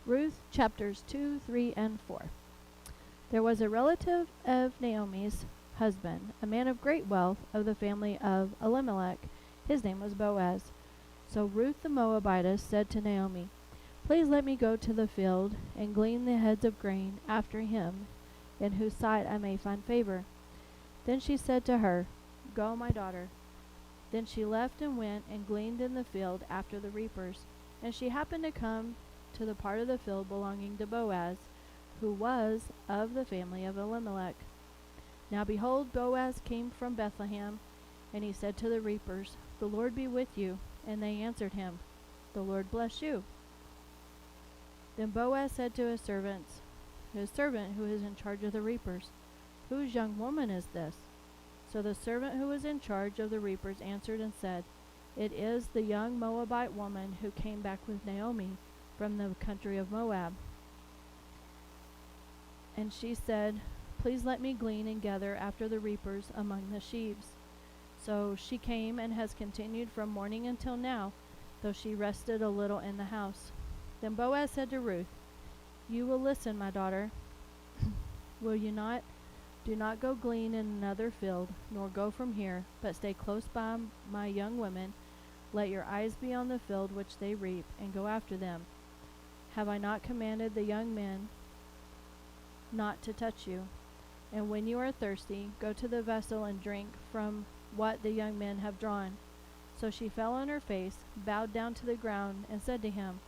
Ruth chapters 2, 3, and 4. There was a relative of Naomi's husband, a man of great wealth of the family of Elimelech. His name was Boaz. So Ruth the Moabitess said to Naomi, "Please let me go to the field and glean the heads of grain after him, in whose sight I may find favor." Then she said to her, "Go, my daughter." Then she left and went and gleaned in the field after the reapers. And she happened to come to the part of the field belonging to Boaz, who was of the family of Elimelech. Now behold, Boaz came from Bethlehem, and he said to the reapers, "The Lord be with you." And they answered him, "The Lord bless you." Then Boaz said to his servant who is in charge of the reapers, "Whose young woman is this?" So the servant who was in charge of the reapers answered and said, "It is the young Moabite woman who came back with Naomi from the country of Moab." And she said, "Please let me glean and gather after the reapers among the sheaves." So she came and has continued from morning until now, though she rested a little in the house. Then Boaz said to Ruth, "You will listen, my daughter, will you not? Do not go glean in another field, nor go from here, but stay close by my young women. Let your eyes be on the field which they reap, and go after them. Have I not commanded the young men not to touch you? And when you are thirsty, go to the vessel and drink from what the young men have drawn." So she fell on her face, bowed down to the ground, and said to him,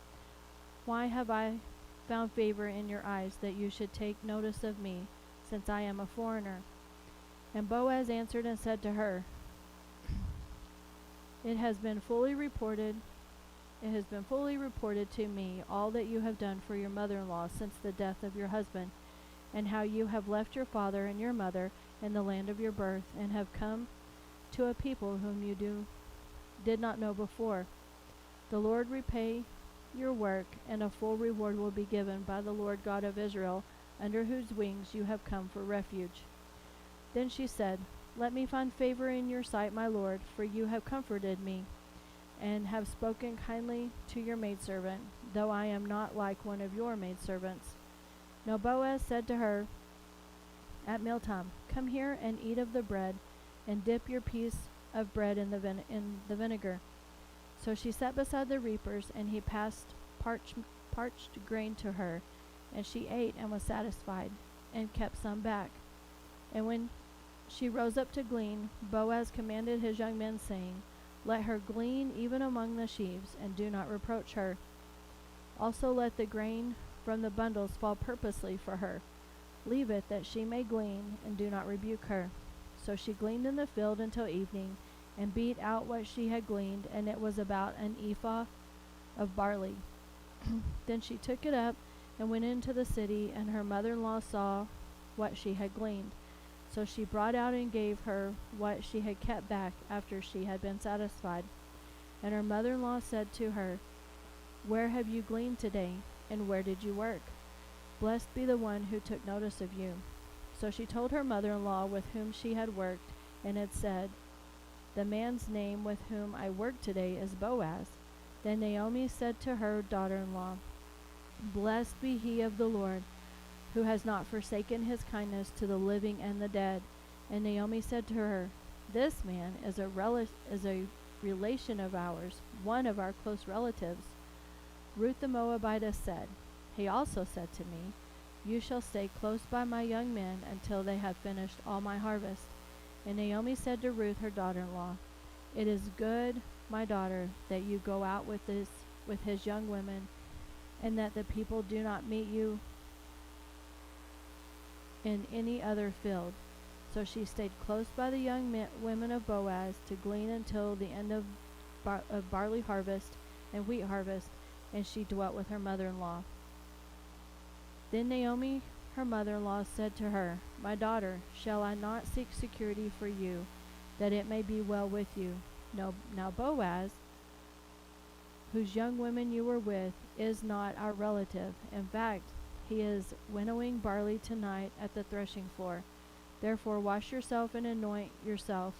"Why have I found favor in your eyes, that you should take notice of me, since I am a foreigner?" And Boaz answered and said to her, It has been fully reported to me all that you have done for your mother-in-law since the death of your husband, and how you have left your father and your mother in the land of your birth, and have come to a people whom you did not know before. The Lord repay your work, and a full reward will be given by the Lord God of Israel, under whose wings you have come for refuge. Then she said, "Let me find favor in your sight, my lord, for you have comforted me, and have spoken kindly to your maidservant, though I am not like one of your maidservants." Now Boaz said to her at mealtime, "Come here and eat of the bread, and dip your piece of bread in the vinegar." So she sat beside the reapers, and he passed parched grain to her, and she ate and was satisfied, and kept some back. And when she rose up to glean, Boaz commanded his young men, saying, "Let her glean even among the sheaves, and do not reproach her. Also let the grain from the bundles fall purposely for her. Leave it that she may glean, and do not rebuke her." So she gleaned in the field until evening, and beat out what she had gleaned, and it was about an ephah of barley. Then she took it up and went into the city, and her mother-in-law saw what she had gleaned. So she brought out and gave her what she had kept back after she had been satisfied. And her mother-in-law said to her, "Where have you gleaned today, and where did you work? Blessed be the one who took notice of you." So she told her mother-in-law with whom she had worked, and had said, "The man's name with whom I work today is Boaz." Then Naomi said to her daughter-in-law, "Blessed be he of the Lord, who has not forsaken his kindness to the living and the dead." And Naomi said to her, "This man is a relation of ours, one of our close relatives." Ruth the Moabitess said, "He also said to me, 'You shall stay close by my young men until they have finished all my harvest.'" And Naomi said to Ruth her daughter-in-law, "It is good, my daughter, that you go out with his young women, and that the people do not meet you in any other field." So she stayed close by the young women of Boaz to glean until the end of barley harvest and wheat harvest, and she dwelt with her mother-in-law. Then Naomi, her mother-in-law, said to her, "My daughter, shall I not seek security for you, that it may be well with you? Now Boaz, whose young women you were with, is not our relative. In fact, he is winnowing barley tonight at the threshing floor. Therefore wash yourself and anoint yourself.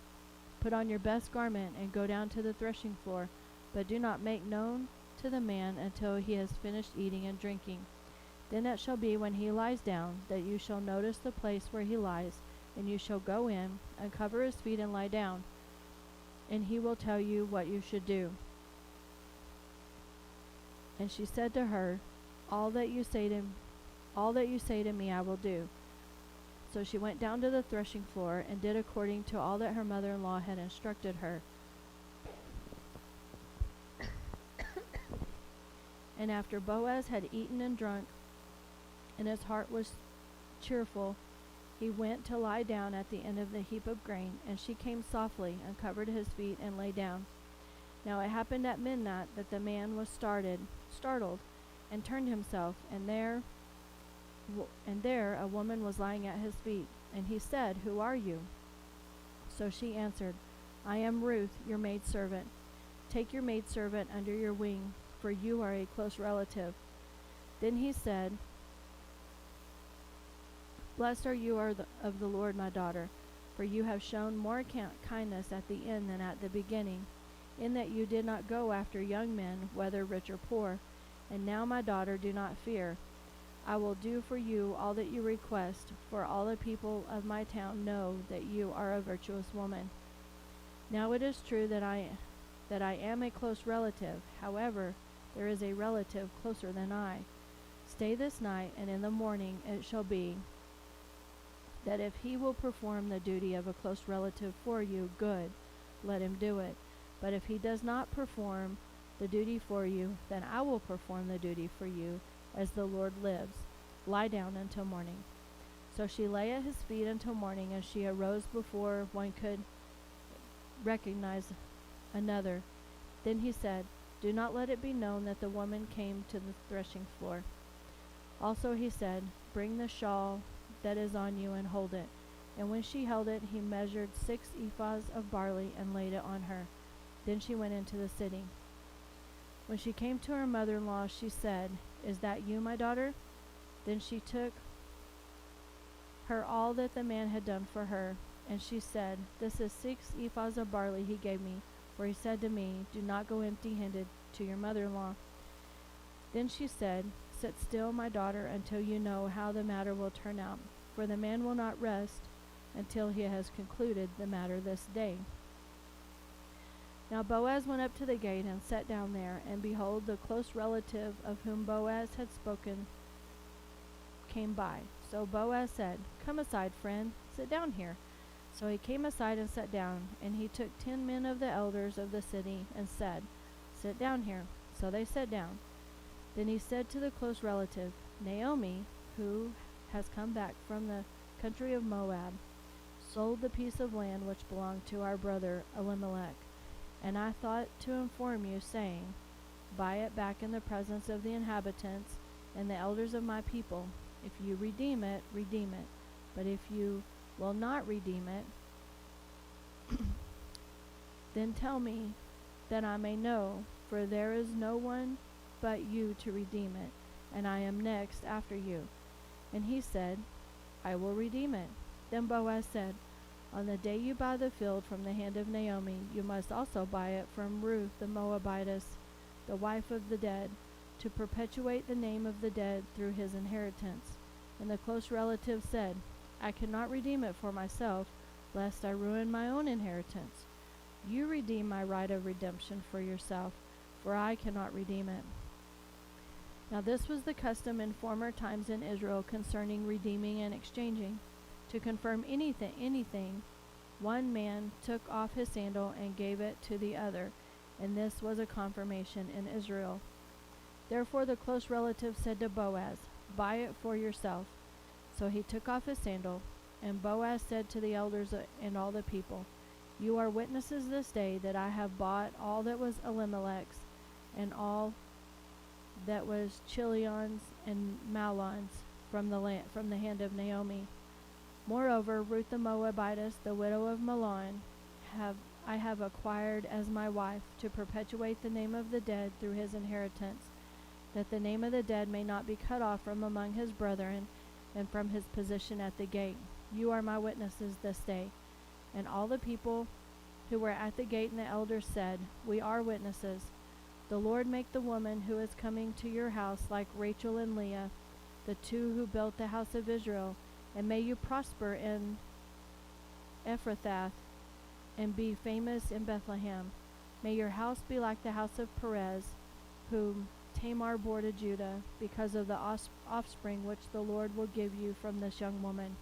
Put on your best garment and go down to the threshing floor, but do not make known to the man until he has finished eating and drinking. Then it shall be when he lies down, that you shall notice the place where he lies, and you shall go in, uncover his feet, and lie down, and he will tell you what you should do. And she said to her, all that you say to me I will do. So she went down to the threshing floor, and did according to all that her mother-in-law had instructed her. And after Boaz had eaten and drunk, and his heart was cheerful, he went to lie down at the end of the heap of grain, and she came softly, and covered his feet, and lay down. Now it happened at midnight that the man was startled, and turned himself, and there a woman was lying at his feet. And he said, Who are you? So she answered, I am Ruth, your maidservant. Take your maidservant under your wing, for you are a close relative. Then he said, Blessed are you of the Lord, my daughter, for you have shown more kindness at the end than at the beginning, in that you did not go after young men, whether rich or poor. And now, my daughter, do not fear. I will do for you all that you request, for all the people of my town know that you are a virtuous woman. Now it is true that I am a close relative. However, there is a relative closer than I. Stay this night, and in the morning it shall be that if he will perform the duty of a close relative for you, good, let him do it. But if he does not perform the duty for you, then I will perform the duty for you, as the Lord lives. Lie down until morning. So she lay at his feet until morning, and she arose before one could recognize another. Then he said, Do not let it be known that the woman came to the threshing floor. Also he said, Bring the shawl that is on you and hold it. And when she held it, he measured 6 ephahs of barley and laid it on her. Then she went into the city. When she came to her mother-in-law, she said, Is that you, my daughter? Then she took her all that the man had done for her, and she said, This is 6 ephahs of barley he gave me, for he said to me, Do not go empty-handed to your mother-in-law. Then she said, Sit still, my daughter, until you know how the matter will turn out, for the man will not rest until he has concluded the matter this day. Now Boaz went up to the gate and sat down there, and behold, the close relative of whom Boaz had spoken came by. So Boaz said, Come aside, friend, sit down here. So he came aside and sat down, and he took 10 men of the elders of the city, and said, Sit down here. So they sat down. Then he said to the close relative, Naomi, who has come back from the country of Moab, sold the piece of land which belonged to our brother Elimelech. And I thought to inform you, saying, Buy it back in the presence of the inhabitants and the elders of my people. If you redeem it, redeem it. But if you will not redeem it, then tell me, that I may know, for there is no one but you to redeem it, and I am next after you. And he said, I will redeem it. Then Boaz said, On the day you buy the field from the hand of Naomi, you must also buy it from Ruth the Moabitess, the wife of the dead, to perpetuate the name of the dead through his inheritance. And the close relative said, I cannot redeem it for myself, lest I ruin my own inheritance. You redeem my right of redemption for yourself, for I cannot redeem it. Now this was the custom in former times in Israel concerning redeeming and exchanging. To confirm anything, one man took off his sandal and gave it to the other, and this was a confirmation in Israel. Therefore the close relative said to Boaz, Buy it for yourself. So he took off his sandal, and Boaz said to the elders and all the people, You are witnesses this day that I have bought all that was Elimelech's, and all that was Chilion's and Mahlon's from the hand of Naomi. Moreover, Ruth the Moabitess, the widow of Mahlon, I have acquired as my wife, to perpetuate the name of the dead through his inheritance, that the name of the dead may not be cut off from among his brethren, and from his position at the gate. You are my witnesses this day. And all the people who were at the gate and the elders said, We are witnesses. The Lord make the woman who is coming to your house like Rachel and Leah, the two who built the house of Israel, and may you prosper in Ephrathah and be famous in Bethlehem. May your house be like the house of Perez, whom Tamar bore to Judah, because of the offspring which the Lord will give you from this young woman.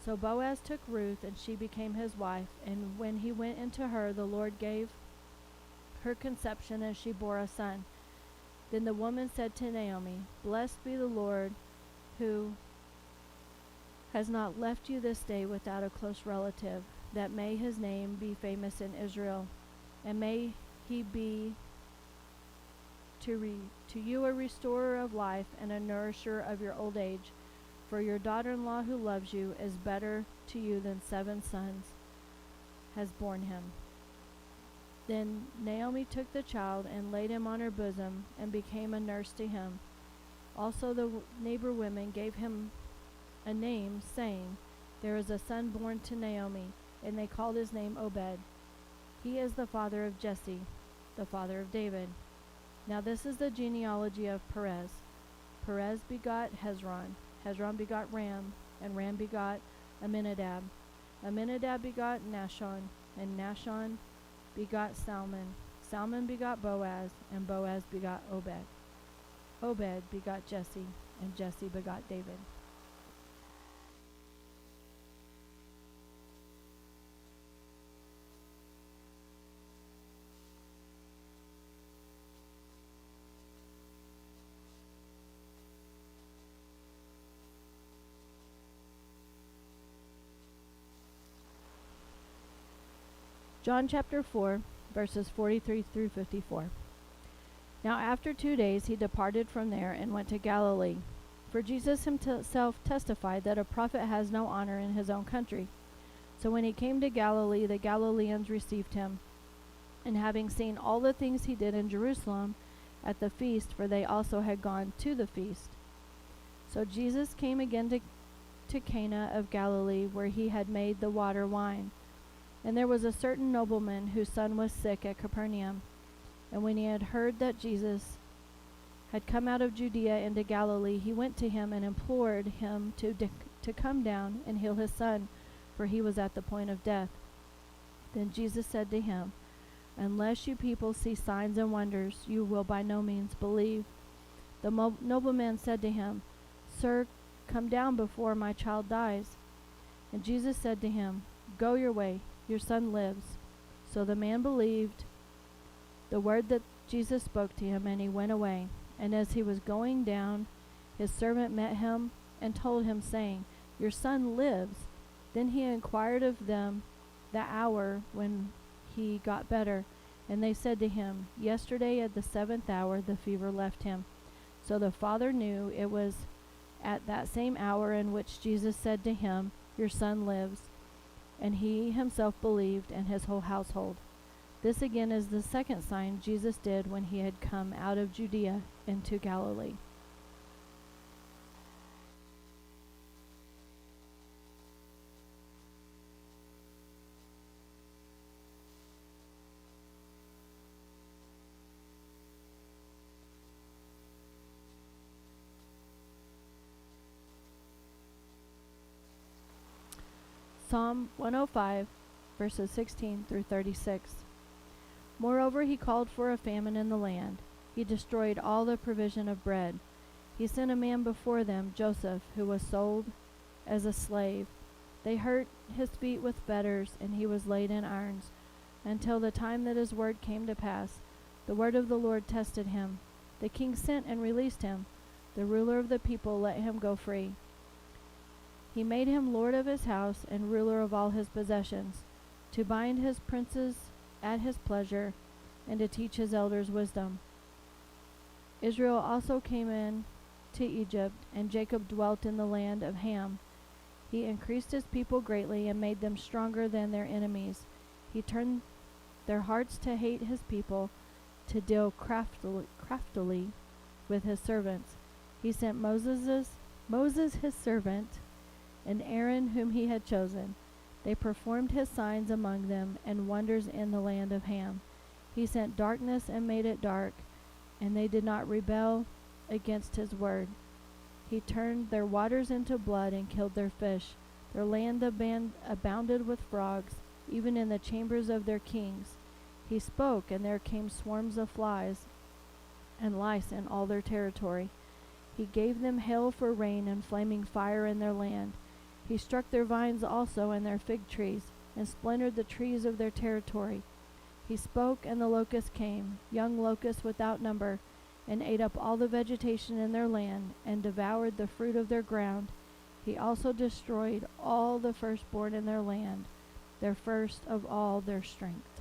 So Boaz took Ruth, and she became his wife, and when he went into her, the Lord gave her conception, and she bore a son. Then the woman said to Naomi, Blessed be the Lord, who has not left you this day without a close relative, that may his name be famous in Israel, and may he be to you a restorer of life and a nourisher of your old age. For your daughter-in-law who loves you is better to you than 7 sons has borne him. Then Naomi took the child and laid him on her bosom and became a nurse to him. Also the neighbor women gave him a name, saying, There is a son born to Naomi, and they called his name Obed. He is the father of Jesse, the father of David. Now this is the genealogy of Perez. Perez begot Hezron. Hezron begot Ram, and Ram begot Amminadab. Amminadab begot Nahshon, and Nahshon begot Salmon. Salmon begot Boaz, and Boaz begot Obed. Obed begot Jesse, and Jesse begot David. John chapter 4, verses 43 through 54. Now after 2 days he departed from there and went to Galilee. For Jesus himself testified that a prophet has no honor in his own country. So when he came to Galilee, the Galileans received him. And having seen all the things he did in Jerusalem at the feast, for they also had gone to the feast. So Jesus came again to Cana of Galilee, where he had made the water wine. And there was a certain nobleman whose son was sick at Capernaum. And when he had heard that Jesus had come out of Judea into Galilee, he went to him and implored him to come down and heal his son, for he was at the point of death. Then Jesus said to him, Unless you people see signs and wonders, you will by no means believe. The nobleman said to him, Sir, come down before my child dies. And Jesus said to him, Go your way. Your son lives. So the man believed the word that Jesus spoke to him, and he went away. And as he was going down, his servant met him and told him, saying, Your son lives. Then he inquired of them the hour when he got better. And they said to him, Yesterday at the 7th hour the fever left him. So the father knew it was at that same hour in which Jesus said to him, Your son lives. And he himself believed, and his whole household. This again is the second sign Jesus did when he had come out of Judea into Galilee. Psalm 105, verses 16 through 36. Moreover, he called for a famine in the land. He destroyed all the provision of bread. He sent a man before them, Joseph, who was sold as a slave. They hurt his feet with fetters, and he was laid in irons, until the time that his word came to pass. The word of the Lord tested him. The king sent and released him. The ruler of the people let him go free. He made him lord of his house and ruler of all his possessions, to bind his princes at his pleasure, and to teach his elders wisdom. Israel also came in to Egypt, and Jacob dwelt in the land of Ham. He increased his people greatly and made them stronger than their enemies. He turned their hearts to hate his people, to deal craftily with his servants. He sent Moses his servant, and Aaron whom he had chosen. They performed his signs among them and wonders in the land of Ham. He sent darkness and made it dark, and they did not rebel against his word. He turned their waters into blood and killed their fish. Their land abounded with frogs, even in the chambers of their kings. He spoke, and there came swarms of flies and lice in all their territory. He gave them hail for rain and flaming fire in their land. He struck their vines also and their fig trees, and splintered the trees of their territory. He spoke, and the locusts came, young locusts without number, and ate up all the vegetation in their land, and devoured the fruit of their ground. He also destroyed all the firstborn in their land, their first of all their strength.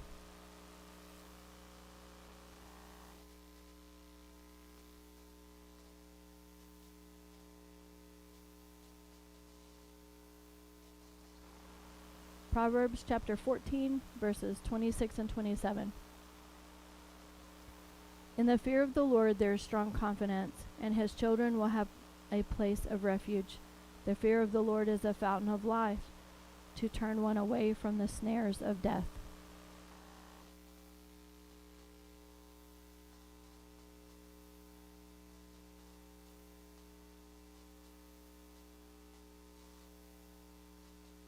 Proverbs chapter 14, verses 26 and 27. In the fear of the Lord there is strong confidence, and his children will have a place of refuge. The fear of the Lord is a fountain of life, to turn one away from the snares of death.